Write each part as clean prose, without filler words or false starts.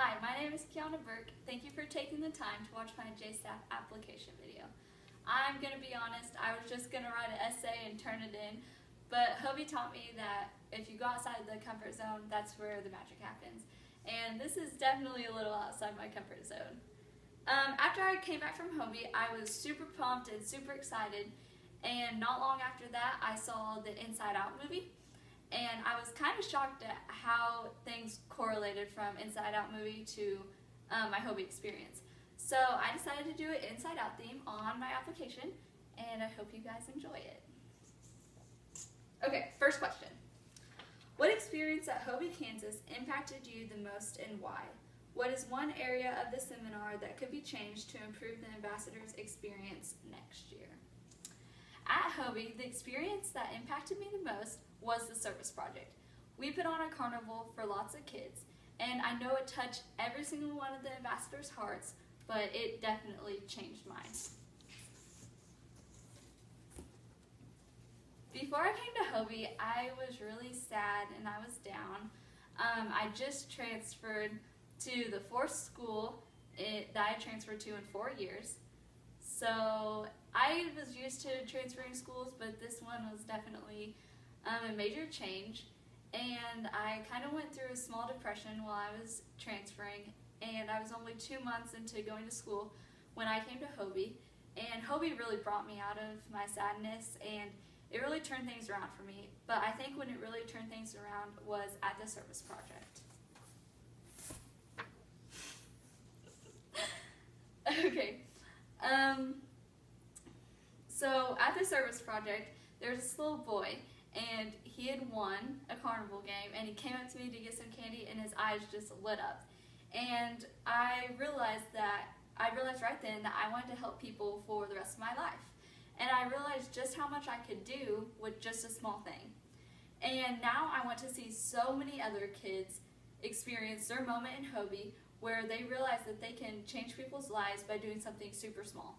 Hi, my name is Keyahnah Burk. Thank you for taking the time to watch my JSTAF application video. I'm going to be honest, I was just going to write an essay and turn it in, but HOBY taught me that if you go outside the comfort zone, that's where the magic happens. And this is definitely a little outside my comfort zone. After I came back from HOBY, I was super pumped and super excited, and not long after that, I saw the Inside Out movie. And I was kind of shocked at how things correlated from Inside Out movie to my HOBY experience. So I decided to do an Inside Out theme on my application, and I hope you guys enjoy it. Okay, first question. What experience at HOBY, Kansas impacted you the most and why? What is one area of the seminar that could be changed to improve the ambassador's experience next year? At HOBY, the experience that impacted me the most was the service project. We put on a carnival for lots of kids, and I know it touched every single one of the ambassadors' hearts, but it definitely changed mine. Before I came to HOBY, I was really sad and I was down. I just transferred to the fourth school that I transferred to in 4 years. So I was used to transferring schools, but this one was definitely a major change, and I kind of went through a small depression while I was transferring, and I was only 2 months into going to school when I came to HOBY, and HOBY really brought me out of my sadness, and it really turned things around for me. But I think when it really turned things around was at the service project. Okay. So at the service project, there's this little boy, and he had won a carnival game, and he came up to me to get some candy, and his eyes just lit up. And I realized right then that I wanted to help people for the rest of my life. And I realized just how much I could do with just a small thing. And now I want to see so many other kids experience their moment in HOBY where they realize that they can change people's lives by doing something super small.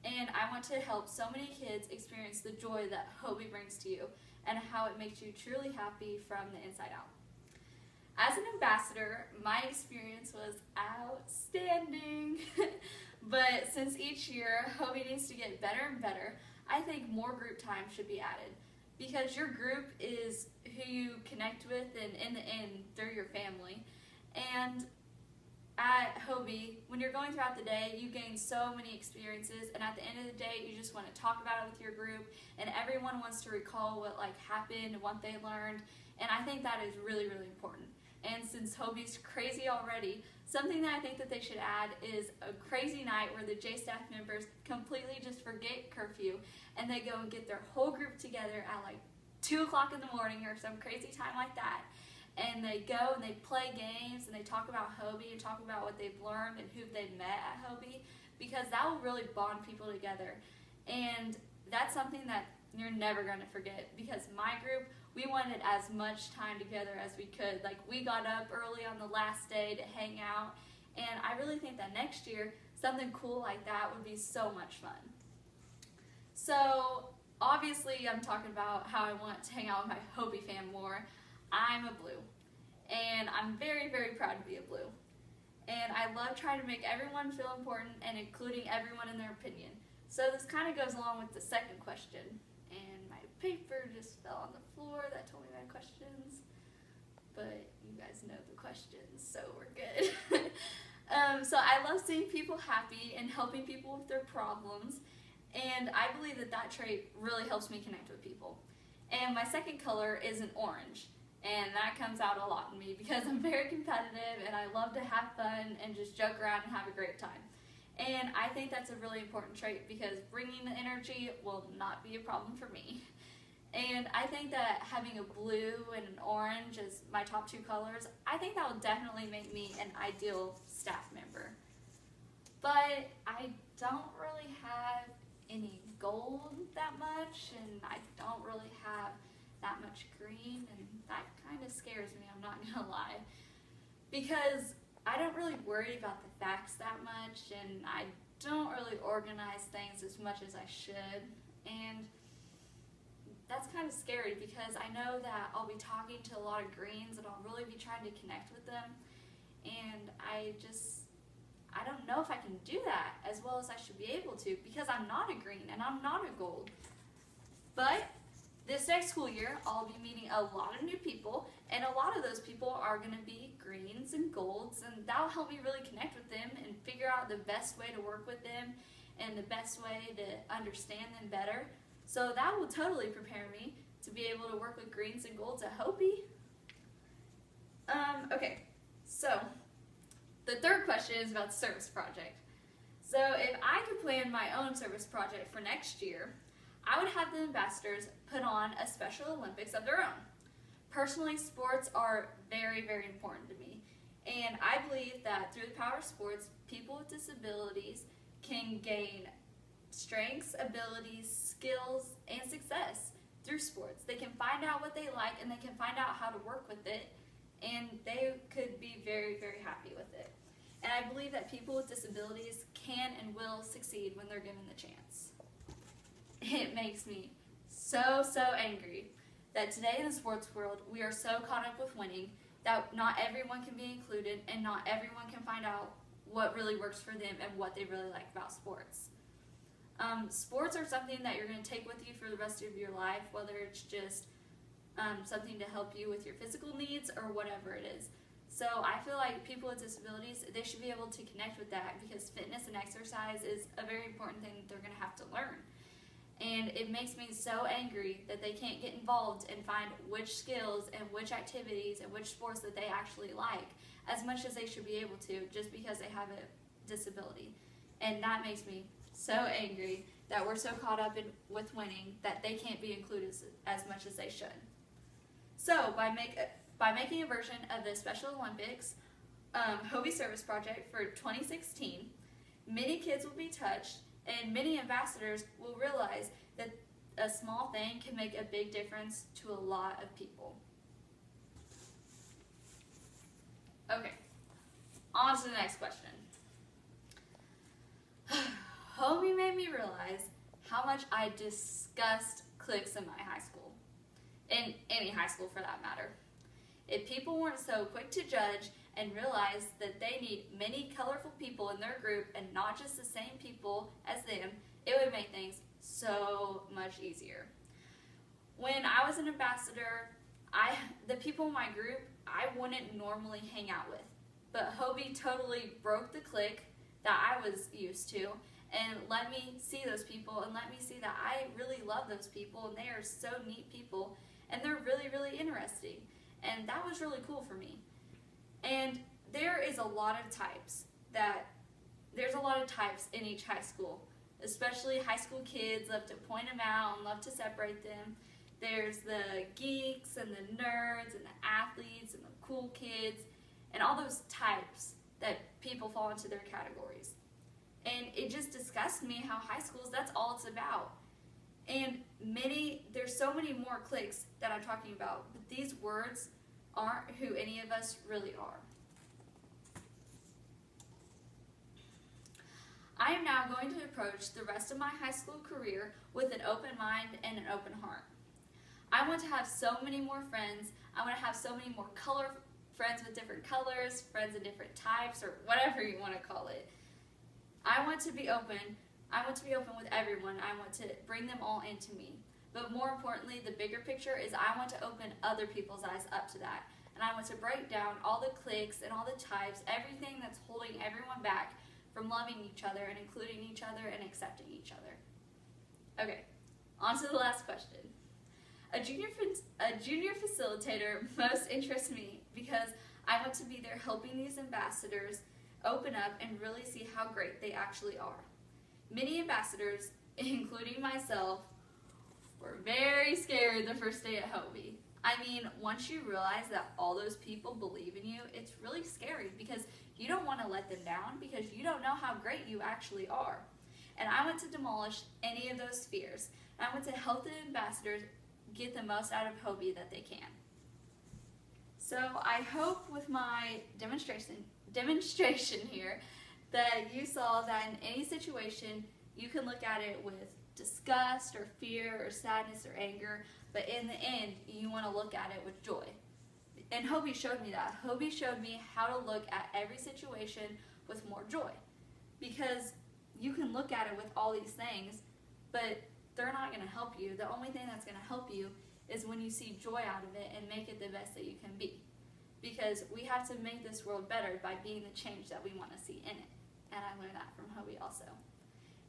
And I want to help so many kids experience the joy that HOBY brings to you and how it makes you truly happy from the inside out. As an ambassador, my experience was outstanding. But since each year HOBY needs to get better and better, I think more group time should be added. Because your group is who you connect with, and in the end, they're your family. And at HOBY, when you're going throughout the day, you gain so many experiences, and at the end of the day, you just want to talk about it with your group, and everyone wants to recall what happened and what they learned, and I think that is really, really important. And since HOBY's crazy already, something that I think that they should add is a crazy night where the JSTAF members completely just forget curfew, and they go and get their whole group together at 2 o'clock in the morning or some crazy time like that. And they go and they play games and they talk about HOBY and talk about what they've learned and who they've met at HOBY, because that will really bond people together. And that's something that you're never going to forget, because my group, we wanted as much time together as we could. We got up early on the last day to hang out, and I really think that next year something cool like that would be so much fun. So obviously I'm talking about how I want to hang out with my HOBY fam more. I'm a blue, and I'm very, very proud to be a blue. And I love trying to make everyone feel important and including everyone in their opinion. So this kind of goes along with the second question, and my paper just fell on the floor that told me my questions, but you guys know the questions, so we're good. So I love seeing people happy and helping people with their problems, and I believe that that trait really helps me connect with people. And my second color is an orange. And that comes out a lot in me because I'm very competitive and I love to have fun and just joke around and have a great time. And I think that's a really important trait, because bringing the energy will not be a problem for me. And I think that having a blue and an orange as my top 2 colors, I think that will definitely make me an ideal staff member. But I don't really have any gold that much, and I don't really have that much green, and that kind of scares me, I'm not gonna lie, because I don't really worry about the facts that much, and I don't really organize things as much as I should, and that's kind of scary because I know that I'll be talking to a lot of greens and I'll really be trying to connect with them, and I I don't know if I can do that as well as I should be able to, because I'm not a green and I'm not a gold. But this next school year, I'll be meeting a lot of new people, and a lot of those people are going to be greens and golds, and that'll help me really connect with them and figure out the best way to work with them and the best way to understand them better. So that will totally prepare me to be able to work with greens and golds at HOBY. Okay, so the third question is about the service project. So if I could plan my own service project for next year, I would have the ambassadors put on a Special Olympics of their own. Personally, sports are very, very important to me, and I believe that through the power of sports, people with disabilities can gain strengths, abilities, skills, and success through sports. They can find out what they like, and they can find out how to work with it, and they could be very, very happy with it. And I believe that people with disabilities can and will succeed when they're given the chance. It makes me so angry that today in the sports world, we are so caught up with winning that not everyone can be included and not everyone can find out what really works for them and what they really like about sports. Sports are something that you're going to take with you for the rest of your life, whether it's just something to help you with your physical needs or whatever it is. So I feel like people with disabilities, they should be able to connect with that, because fitness and exercise is a very important thing that they're going to have to learn. And it makes me so angry that they can't get involved and find which skills and which activities and which sports that they actually like as much as they should be able to, just because they have a disability. And that makes me so angry that we're so caught up with winning that they can't be included as much as they should. So by making a version of the Special Olympics HOBY Service Project for 2016, many kids will be touched, and many ambassadors will realize that a small thing can make a big difference to a lot of people. Okay, on to the next question. HOBY made me realize how much I discussed cliques in my high school, in any high school for that matter. If people weren't so quick to judge and realize that they need many colorful people in their group and not just the same people as them, it would make things so much easier. When I was an ambassador, the people in my group I wouldn't normally hang out with, but HOBY totally broke the clique that I was used to and let me see those people and let me see that I really love those people, and they are so neat people and they're really, really interesting. And that was really cool for me. And there is a lot of types in each high school, especially high school kids love to point them out and love to separate them. There's the geeks and the nerds and the athletes and the cool kids and all those types that people fall into their categories. And it just disgusts me how high schools, that's all it's about. And there's so many more cliques that I'm talking about, but these words aren't who any of us really are. I am now going to approach the rest of my high school career with an open mind and an open heart. I want to have so many more friends. I want to have so many more friends with different colors, friends of different types, or whatever you want to call it. I want to be open. I want to be open with everyone. I want to bring them all into me. But more importantly, the bigger picture is I want to open other people's eyes up to that. And I want to break down all the cliques and all the types, everything that's holding everyone back from loving each other and including each other and accepting each other. Okay, on to the last question. A junior facilitator most interests me because I want to be there helping these ambassadors open up and really see how great they actually are. Many ambassadors, including myself, were very scared the first day at HOBY. I mean, once you realize that all those people believe in you, it's really scary because you don't want to let them down because you don't know how great you actually are. And I want to demolish any of those fears. I want to help the ambassadors get the most out of HOBY that they can. So I hope with my demonstration here that you saw that in any situation you can look at it with disgust or fear or sadness or anger, but in the end you want to look at it with joy. And HOBY showed me that. HOBY showed me how to look at every situation with more joy. Because you can look at it with all these things, but they're not going to help you. The only thing that's going to help you is when you see joy out of it and make it the best that you can be. Because we have to make this world better by being the change that we want to see in it. And I learned that from HOBY also.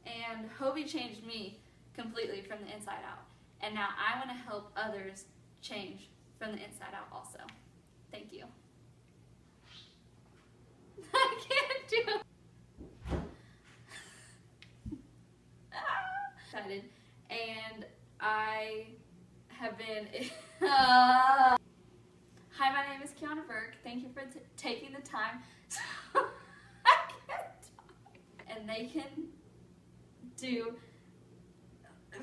And HOBY changed me completely from the inside out. And now I want to help others change from the inside out also. Thank you. I can't do it. Excited. And I have been... Hi, my name is Keyahnah Burk. Thank you for taking the time. I can't talk. And they can do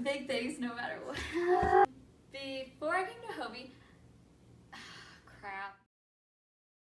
big things no matter what. Before I came to HOBY, crap.